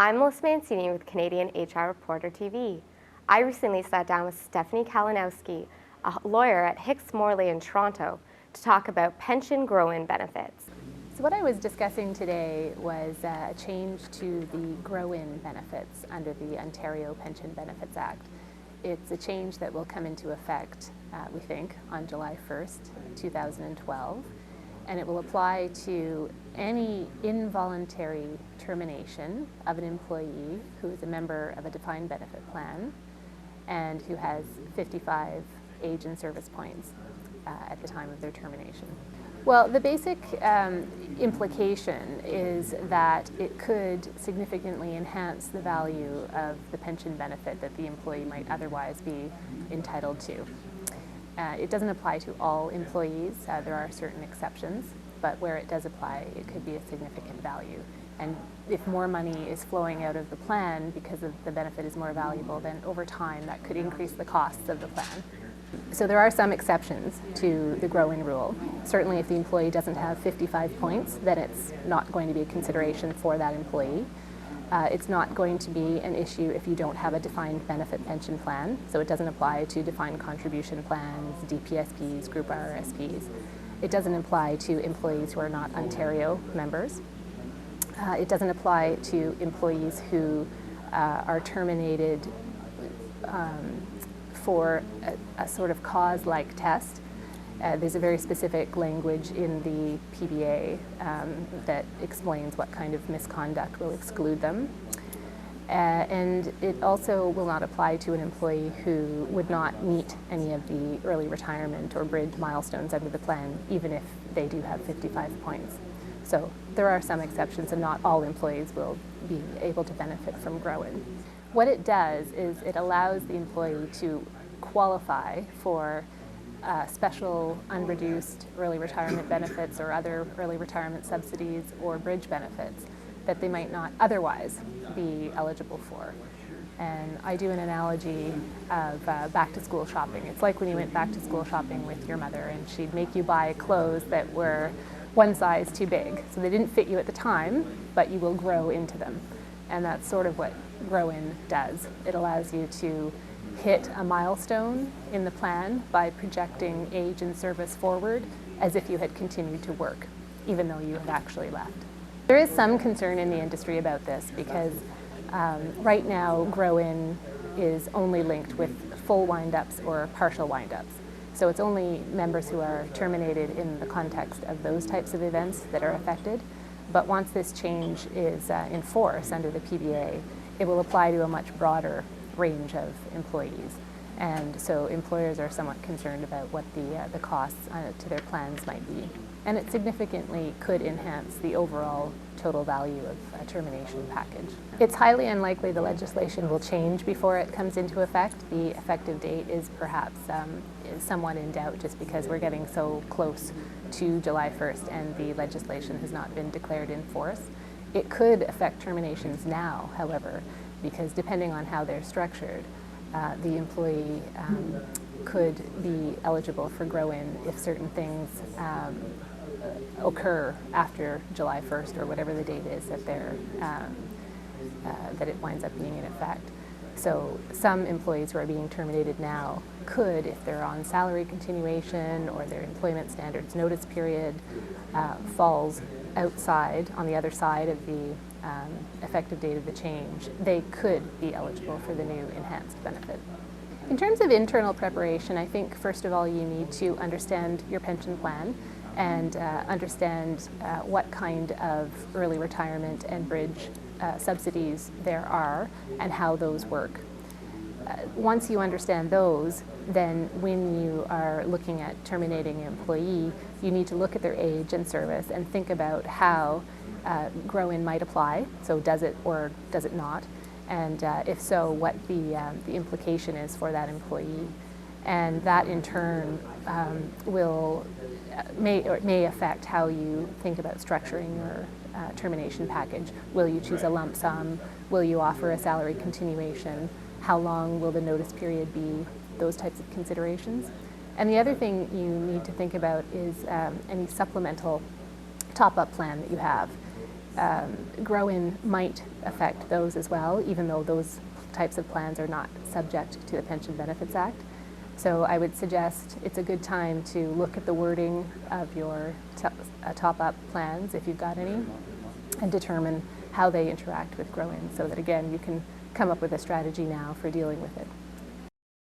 I'm Melissa Mancini with Canadian HR Reporter TV. I recently sat down with Stephanie Kalinowski, a lawyer at Hicks Morley in Toronto, to talk about pension grow-in benefits. So what I was discussing today was a change to the grow-in benefits under the Ontario Pension Benefits Act. It's a change that will come into effect, we think, on July 1st, 2012. And it will apply to any involuntary termination of an employee who is a member of a defined benefit plan and who has 55 age and service points at the time of their termination. Well, the basic implication is that it could significantly enhance the value of the pension benefit that the employee might otherwise be entitled to. It doesn't apply to all employees. There are certain exceptions, but where it does apply, it could be a significant value. And if more money is flowing out of the plan because the benefit is more valuable, then over time that could increase the costs of the plan. So there are some exceptions to the grow-in rule. Certainly if the employee doesn't have 55 points, then it's not going to be a consideration for that employee. It's not going to be an issue if you don't have a defined benefit pension plan, so it doesn't apply to defined contribution plans, DPSPs, group RRSPs. It doesn't apply to employees who are not Ontario members. It doesn't apply to employees who are terminated for a sort of cause-like test. There's a very specific language in the PBA that explains what kind of misconduct will exclude them. And it also will not apply to an employee who would not meet any of the early retirement or bridge milestones under the plan, even if they do have 55 points. So there are some exceptions, and not all employees will be able to benefit from grow-in. What it does is it allows the employee to qualify for special unreduced early retirement benefits or other early retirement subsidies or bridge benefits that they might not otherwise be eligible for. And I do an analogy of back-to-school shopping. It's like when you went back-to-school shopping with your mother and she'd make you buy clothes that were one size too big. So they didn't fit you at the time, but you will grow into them. And that's sort of what grow-in does. It allows you to hit a milestone in the plan by projecting age and service forward as if you had continued to work, even though you had actually left. There is some concern in the industry about this because right now grow-in is only linked with full wind-ups or partial wind-ups. So it's only members who are terminated in the context of those types of events that are affected. But once this change is in force under the PBA, it will apply to a much broader range of employees. And so employers are somewhat concerned about what the costs to their plans might be. And it significantly could enhance the overall total value of a termination package. It's highly unlikely the legislation will change before it comes into effect. The effective date is perhaps somewhat in doubt just because we're getting so close to July 1st and the legislation has not been declared in force. It could affect terminations now, however, because depending on how they're structured, the employee could be eligible for grow-in if certain things occur after July 1st or whatever the date is that that it winds up being in effect. So some employees who are being terminated now could, if they're on salary continuation or their employment standards notice period falls outside, on the other side of the effective date of the change, they could be eligible for the new enhanced benefit. In terms of internal preparation, I think first of all you need to understand your pension plan and understand what kind of early retirement and bridge subsidies there are and how those work. Once you understand those, then when you are looking at terminating an employee, you need to look at their age and service and think about how grow-in might apply. So does it or does it not? And if so, what the implication is for that employee. And that in turn may affect how you think about structuring your termination package. Will you choose a lump sum? Will you offer a salary continuation? How long will the notice period be? Those types of considerations. And the other thing you need to think about is any supplemental top-up plan that you have. grow-in might affect those as well, even though those types of plans are not subject to the Pension Benefits Act. So I would suggest it's a good time to look at the wording of your top-up plans, if you've got any, and determine how they interact with grow-in, so that again you can come up with a strategy now for dealing with it.